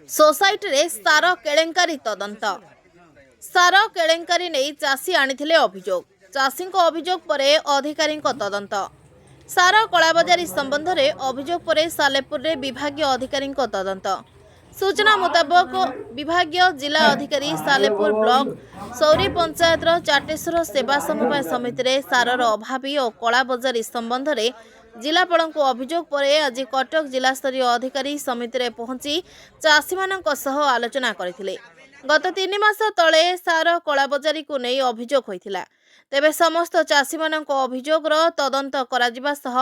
Society रे सार केलेंकारी तदंत सार केलेंकारी नहीं चाषी आनिथिले अभियोग चाषी अभियोग पर अधिकारी तदंत सार कलाबजारी संबंध में अभियोग पर सालेपुर रे विभागीय अधिकारी तदंत सूचना मुताबक विभागीय जिला अधिकारी सालेपुर ब्लॉक सौरी पंचायत चाटेश्वर सेवा समवाय समिति रे सारर अभावी और कलाबजारी संबंध में जिलापाल अभियोग पर आज कटक जिला स्तरीय अधिकारी समिति रे पहुंची चाषी मानक सह आलोचना करथिले। गत 3 मास तले सार कलाबजारी को नहीं अभियोग होइथिला। तेबे समस्त चाषी मानक अभियोगर तदंत कराजिबा सह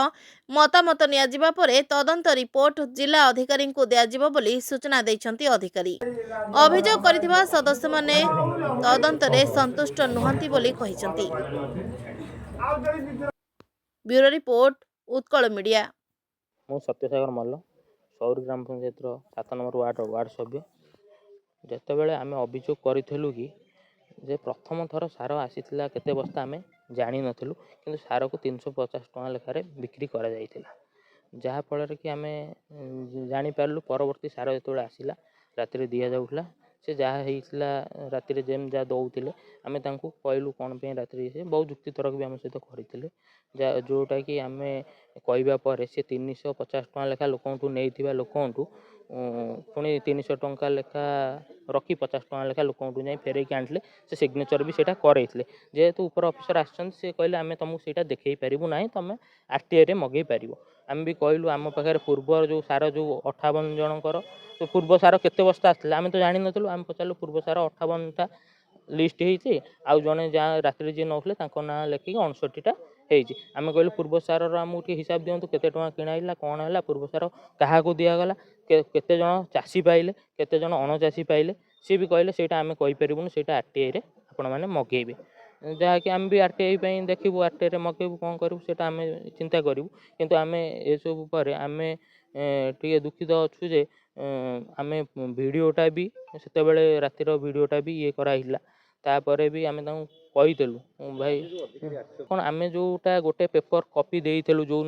मतामत नियाजिबा परे तदंत रिपोर्ट जिला अधिकारी को दियाजिबो बोली सूचना दैछंती अधिकारी। अभियोग करथिबा सदस्य माने तदंत रे संतुष्ट नुहंती बोली कहिसंती। Bureau report Utkal media. मु सत्यसागर मल्ल सौर ग्राम पंचायत 7 नंबर वार्ड सभ्य। जितेबाला आम अभियोग करूँ कि जे प्रथम थर सार आसीला केते बस्ता आम जानी नथिलु किंतु सार को 350 टका लेखारे बिक्री करा जायतिला जहाँफल कि आम जानीपारू परवर्ती सार जो आसला राति दि जाऊला से जहाँ होता राति जेम जहाँ दौले आम कहलु कौन पे राति से बहुत जुक्ति तर्क भी आम सहित करते जोटा कि आम कहवापर सी 350 टका लेखा लोक नहीं लोक पुणी 300 टका लेखा रखी 50 टका लेखा लोक जाए फेर आनी से सिग्नेचर भी सेटा करते जेहेतु ऊपर ऑफिसर आसे कहले आम तुमको सीटा देखई पारू ना तुम आरटीआई रे मगई पार आम भी कहलु आम पाखे पूर्व जो सार जो 58 जनकर तो पूर्व सार केते बस्ता आसला आम तो जानी नथिलु आम पचारू पूर्व सार 58टा लिस्ट होती आउ जड़े जहाँ राति जी नौले ना लेखिक 59टा होती आम कहलु पूर्व सार आमको हिसाब दिंतु केते टका किणाइला कौन है पूर्व सार क्या दिगला केते जन चाषी पाइले केते जन अणचाषी पाइले सी भी कहले सेटा आम कहीपरूँ से आरटीआई रे आपण मैंने मगेबे जहाँकि आम भी आरटीआई देखू आरटीआई रे मगेबू कौन करूँ से आम चिंता करूँ किंतु आम एसबू पर आम टे दुखित अच्छु जे आम भिडटा भी से रातिर भिडटा भी ये कराइला तापर भी आम कहीलु भाई कौन आम जोटा गोटे पेपर कॉपी देलु जो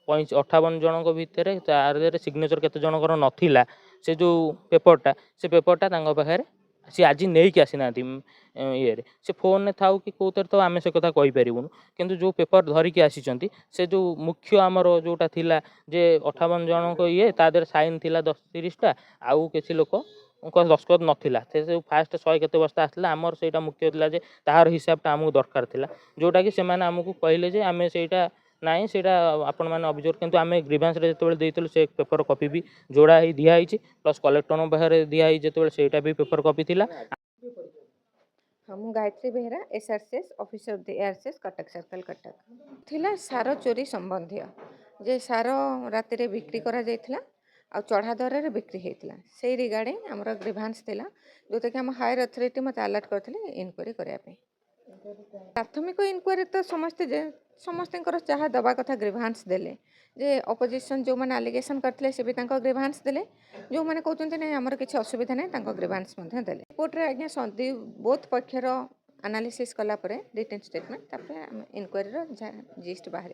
58 जनक भितर तार सिग्नेचर केते जनकर नथिला से जो पेपरटा से पेपरटा पाखे सी आज नहीं कि आसी ना ये से फोन ने थाउ कि कौतर तो आम से कथा कहीपरूँ किंतु जो पेपर धरिकी आसी से जो मुख्य आमर जोटा थिला जे 58 जनक ये तादर साइन थिला 10-30टा आउ किसी लोक दस्खत नाला से फास्ट 100 केते बस्ता आसला आमर से मुख्य थिला जे तार हिसाबटा आमको दरकार थिला जोटा कि सेमाने आमको कहले जे आम सेटा नाई से आपण मैंने अभियोग किंतु आम ग्रीभांस जो से पेपर कॉपी भी जोड़ा ही दिखाई प्लस कलेक्टर पाखे दिखाई जो से भी पेपर कॉपी थिला। हम Gayatri Behera SRCS officer of the ARCS Cuttack circle Cuttack थिला सार चोरी संबंधी जे सार राति रे बिक्री करा जायतिला आ चढ़ा दर रे बिक्री होता से रिगार्डिंग आमर ग्रीभांस थिला जोटा कि हम हायर अथॉरिटी मत अलर्ट करथिले इनक्वारी करिया पे प्राथमिक इनक्वारी तो समस्त जहाँ दबा कथा ग्रीभांस देले जे अपोजिशन जो मैंने आलिगेशन करते से भी ग्रीभांस देले जो मैंने कहते नहीं आमर किसी असुविधा नहीं ग्रीभांस देले रिपोर्ट रे आज्ञा बोथ पक्षर एनालिसिस कला रिटन स्टेटमेंट इनक्वारी जिस्ट बाहर।